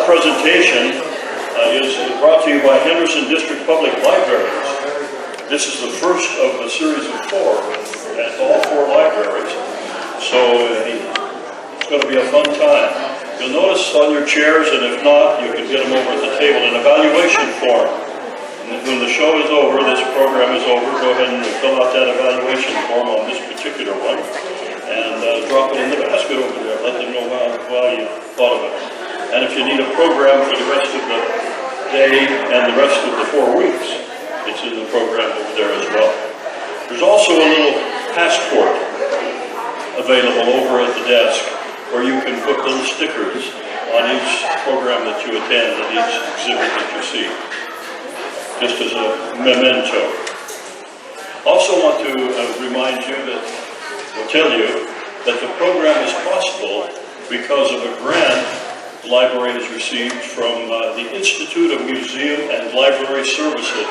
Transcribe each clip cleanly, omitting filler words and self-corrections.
presentation is brought to you by Henderson District Public Libraries. This is the first of a series of 4 at all 4 libraries. So it's going to be a fun time. You'll notice on your chairs, and if not, you can get them over at the table, an evaluation form. And when the show is over, this program is over, go ahead and fill out that evaluation form on this particular one and drop it in the basket over there. Let them know why you thought of it. And if you need a program for the rest of the day and the rest of the 4 weeks, it's in the program over there as well. There's also a little passport available over at the desk where you can put little stickers on each program that you attend and each exhibit that you see, just as a memento. Also want to remind you that, or tell you, that the program is possible because of a grant the library has received from the Institute of Museum and Library Services,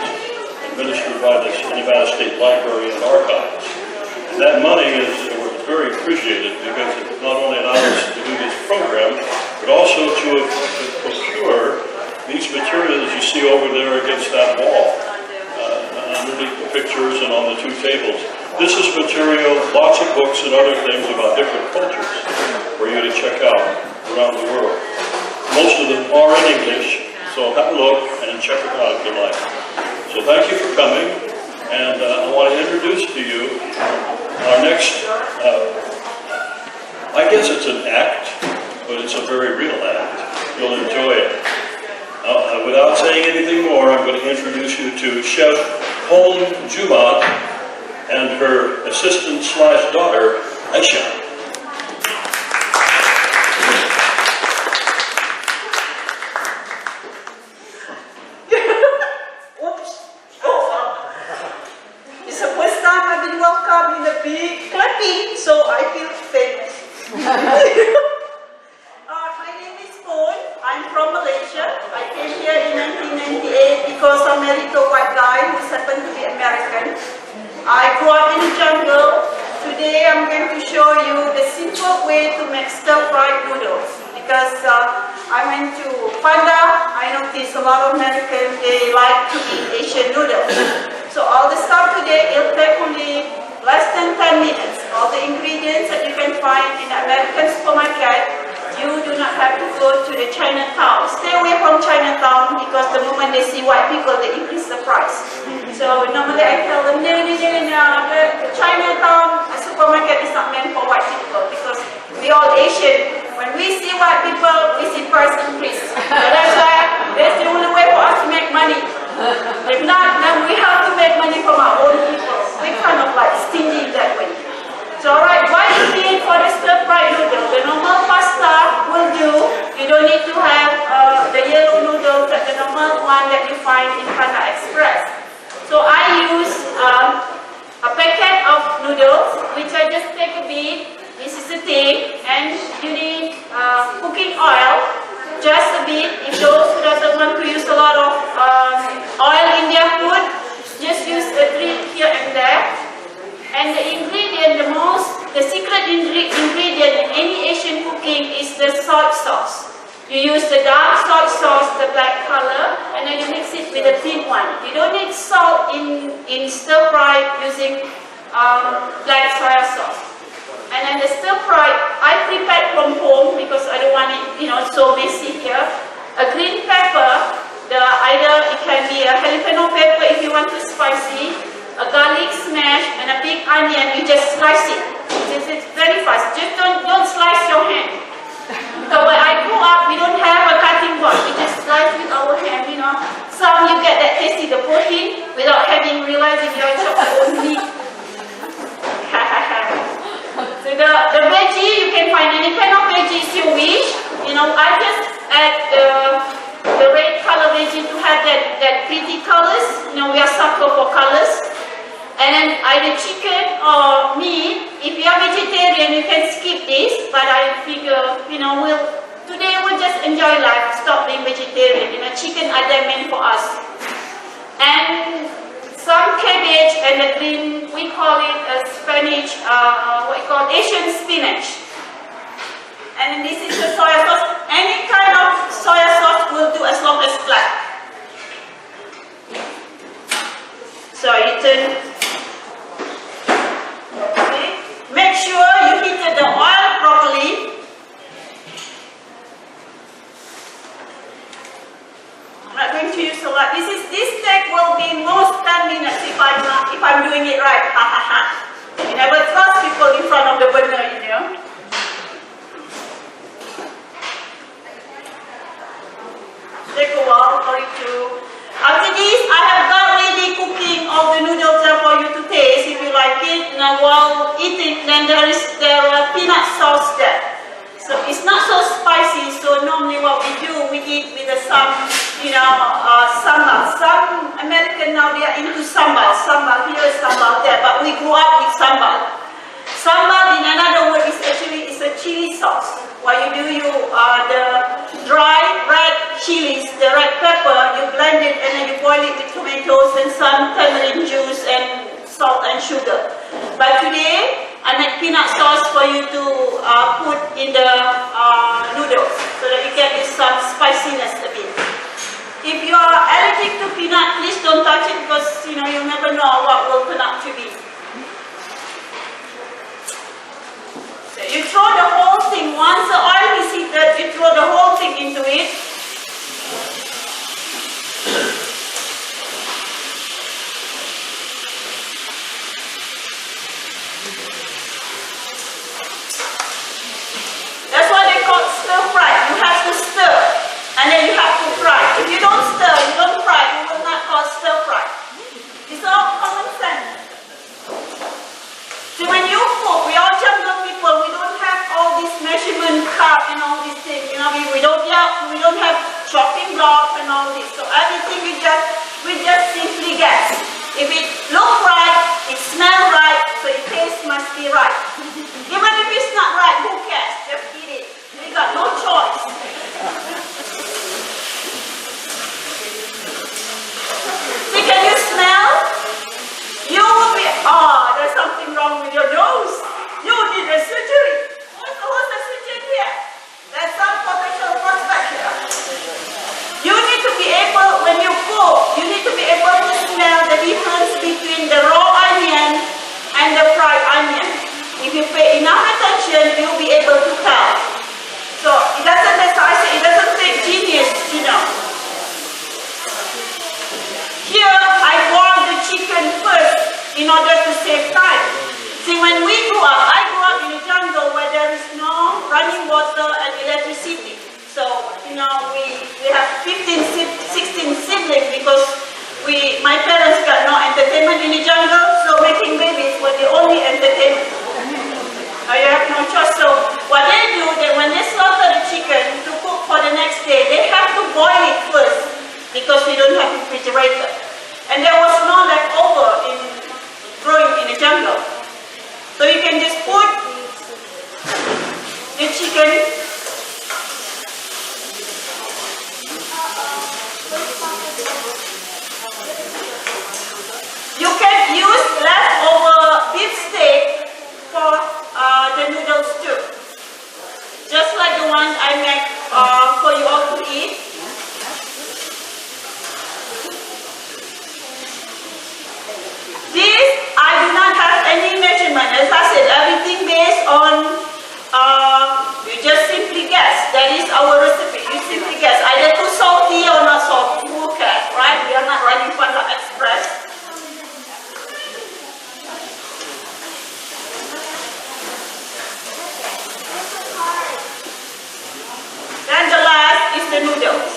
administered by the Nevada State Library and Archives. And that money was very appreciated because it not only allows us to do this program, but also to procure these materials you see over there against that wall, underneath the pictures and on the 2 tables. This is material, lots of books and other things about different cultures for you to check out around the world. Most of them are in English, so have a look and check them out if you like. So thank you for coming, and I want to introduce to you our next, I guess it's an act, but it's a very real act. You'll enjoy it. Without saying anything more, I'm going to introduce you to Chef Pon Jumat and her assistant/daughter, Aisha. It's the first time I've been welcomed in a big clapping, so I feel famous. My name is Pon. I'm from Malaysia. I came here in 1998 because I married a white guy who happened to be American. I grew up in the jungle. Today I'm going to show you the simple way to make stir-fried noodles. Because I went to Panda, I noticed a lot of Americans, they like to eat Asian noodles. So all the stuff today, it'll take only less than 10 minutes. All the ingredients that you can find in the American supermarket, you do not have to go to the Chinatown. Stay away from Chinatown because the moment they see white people, they increase the price. So normally I tell them, no, the Chinatown supermarket is not meant for white people because we all Asian. When we see white people, we see price increase. So that's why that's the only way for us to make money. If not, then we have to make money from our own people. We're kind of like stingy that way. So alright, what is needed for the stir-fried noodle? The normal pasta will do. You don't need to have the yellow noodles, the normal one that you find in Panda Express. So I use a packet of noodles, which I just take a bit. This is the thing, and you need cooking oil, just a bit. If those who doesn't want to use a lot of oil in their food, just use a drip here and there. And the ingredient, the secret ingredient in any Asian cooking is the soy sauce. You use the dark soy sauce, the black color, and then you mix it with the thin one. You don't need salt in stir fry using black soy sauce. And then the stir fry, I prepared from home because I don't want it, so messy here. A green pepper, either it can be a jalapeno pepper if you want to spicy, a garlic smash, and a big onion. You just slice it. It's very fast. Just don't slice your hand. So when I grew up, we don't have a cutting board. We just slice with our hand. Some you get that tasty the protein without having realizing you're chopping your own meat. So the veggie, you can find any kind of veggies you wish. I just add the red color veggie to have that pretty colors. We are sucker for colors. And then either chicken or meat. If you are vegetarian, you can skip this. But I figure, today we'll just enjoy life. Stop being vegetarian. Chicken are there meant for us. And some cabbage and the green, we call it a spinach, what we call Asian spinach. And this is the soy sauce. Any kind of soy choose a lot. This steak will be most 10 minutes if I'm doing it right. Ha ha ha. You never trust people in front of the burner, you know. Take a while for it to. After this, I have got ready cooking all the noodles there for you to taste. If you like it, now while eating, then there are peanut sauce there. So it's not so spicy. So normally what we do, we eat with some, sambal. Some American now they are into sambal. Sambal here, sambal there. But we grew up with sambal. Sambal, in another word, is actually a chili sauce. What you do, the dry red chilies, the red pepper, you blend it and then you boil it with tomatoes and some tamarind juice and salt and sugar. But today, I make peanut sauce for you to put in the noodles so that you get this some spiciness a bit. If you are allergic to peanut, please don't touch it because you never know what will turn out to be. So you throw the whole thing, once the oil is heated, you throw the whole thing into it. That's why they call it stir fry. You have to stir and then you have to fry. If you don't stir, you don't fry, you will not call stir fry. It's all common sense. So when you cook, we all jungle people, we don't have all this measurement cup and all these things. We don't have chopping block and all this. So everything we just simply guess. If it look right, it smell right, so the taste must be right. Even if it's not right, who cares? Just eat it. We got no choice. See, can you smell? You would be, there's something wrong with your nose. You did a surgery. What's the surgeon here? There's some potential prospect here. You need to be able, when you cook, you need to be able to smell the difference between the raw onion and the fried onion. If you pay enough attention, you'll be able to tell. So it doesn't, as I say, it doesn't take genius, Here, I boil the chicken first in order to save time. See, when we grew up, I grew up in a jungle where there is no running water and electricity. So, we have 15, 16 siblings because my parents got no entertainment in the jungle, so making babies was the only entertainment. You have no choice. So what they do, when they slaughter the chicken to cook for the next day, they have to boil it first because we don't have refrigerator. And there was no leftover in growing in the jungle. So you can just put the chicken. You can use leftover beef steak for the noodles too. Just like the one I make for you all to eat. This, I do not have any measurement. As I said, everything based on, you just simply guess. That is our recipe. You simply guess. Either too salty or not salty. Who cares, right? We are not running Panda Express. Then the last is the noodles.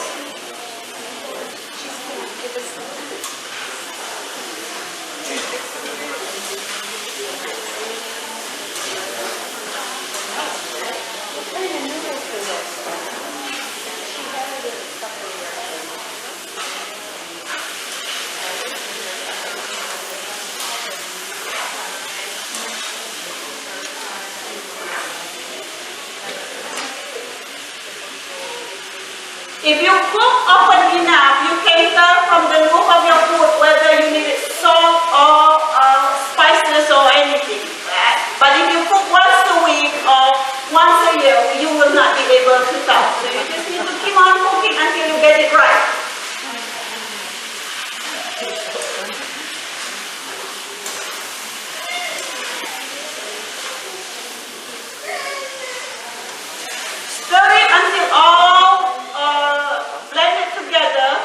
If you cook often enough, you can tell from the look of your food whether you need salt or spices or anything. But if you cook once a week or once a year, you will not be able to tell. So you just need to keep on cooking until you get it right. Stir it until all blended together.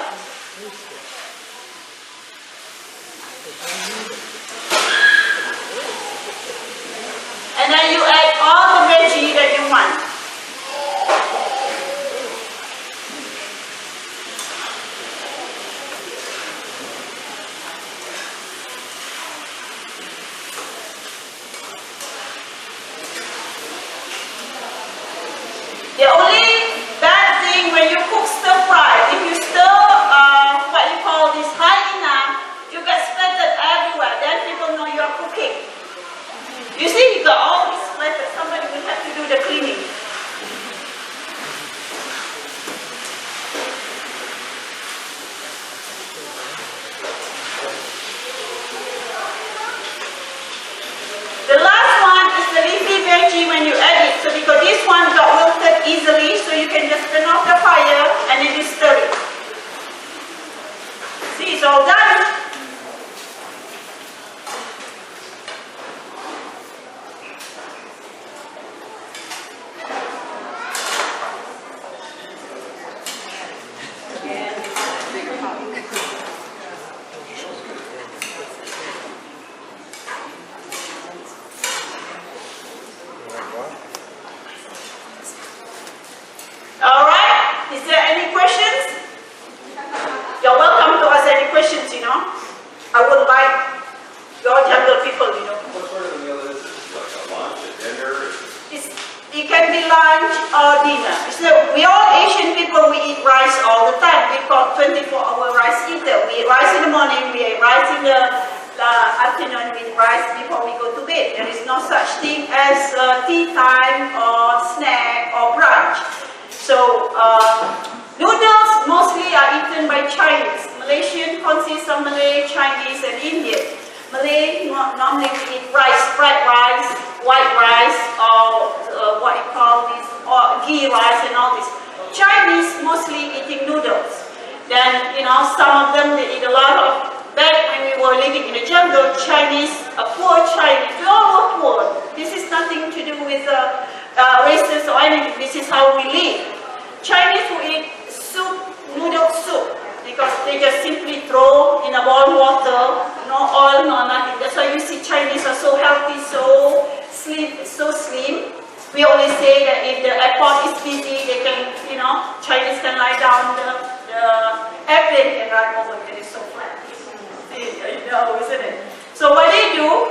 the time. We call 24-hour rice eater. We eat rice in the morning, we eat rice in the afternoon, we eat rice before we go to bed. There is no such thing as tea time or snack or brunch. So noodles mostly are eaten by Chinese. Malaysian consists of Malay, Chinese, and Indian. Malay normally we eat rice, fried rice, white rice, or what you call this, or ghee rice and all this. Chinese mostly eating noodles. Then, you know, some of them they eat a lot of, back when we were living in the jungle, Chinese, poor Chinese, we all were poor. This is nothing to do with races or anything, this is how we live. Chinese who eat soup, noodle soup, because they just simply throw in a bowl water, no oil, no nothing. That's why you see Chinese are so healthy, so slim. We always say that if the airport is busy, they can, you know, Chinese can lie down, the airplane can run over, it is so flat. You know, isn't it? So what they do,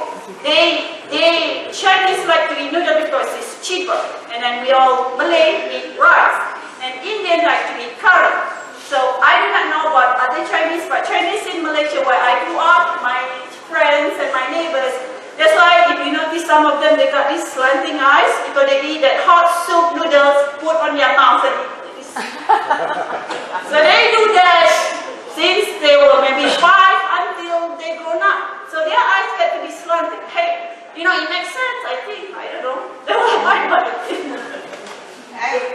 Chinese like to eat noodle because it's cheaper, and then we all Malay eat rice, and Indian like to eat curry. So I do not know about other Chinese, but Chinese in Malaysia where I grew up, my friends and my neighbors, that's why if you notice some of them, they got these slanting eyes because they eat that hot soup noodles put on their mouth and eat. So they do that since they were maybe 5 until they grown up. So their eyes get to be slanted. Hey, you know, it makes sense, I think. I don't know. That was my mother.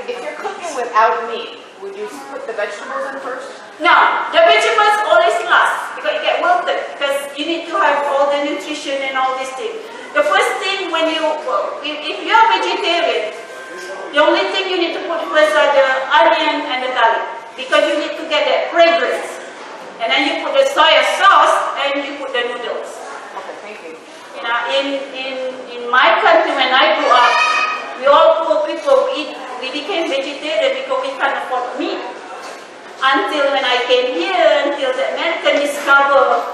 If you're cooking without meat, would you put the vegetables in first? No, the vegetables always last because it get wilted because you need to have all the nutrition and all these things. The first thing when you, if you are vegetarian, the only thing you need to put first are the onion and the garlic because you need to get that fragrance. And then you put the soy sauce and you put the noodles. Okay, thank you. You know, in my country when I grew up, we all poor people we became vegetarian because we can't afford meat. Until when I came here, until the American discover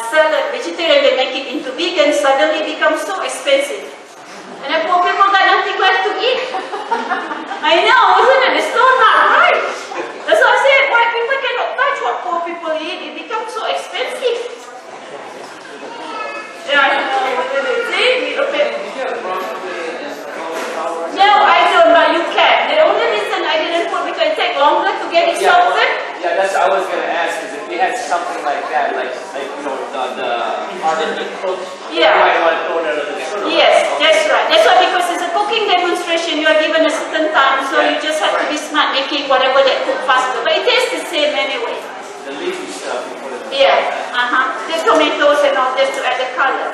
salad, vegetarian, they make it into vegan, suddenly becomes so expensive. And then poor people got nothing left to eat. I know, isn't it? It's still not right. That's why I said, white people cannot touch what poor people eat. It becomes so expensive. Yeah, I know. See? No, I don't know. You can. The only reason I didn't put because it takes longer to get it salted. Yeah, that's what I was gonna ask. Is if you had something like that, like you know, the cooked, Yeah. you might want to throw it under the grill. Yes, that's right. That's why because it's a cooking demonstration, you are given a certain time, so you just have to be smart making whatever that cook faster. But it tastes the same anyway. The leafy stuff you put in. Yeah. The tomatoes and all just to add the color.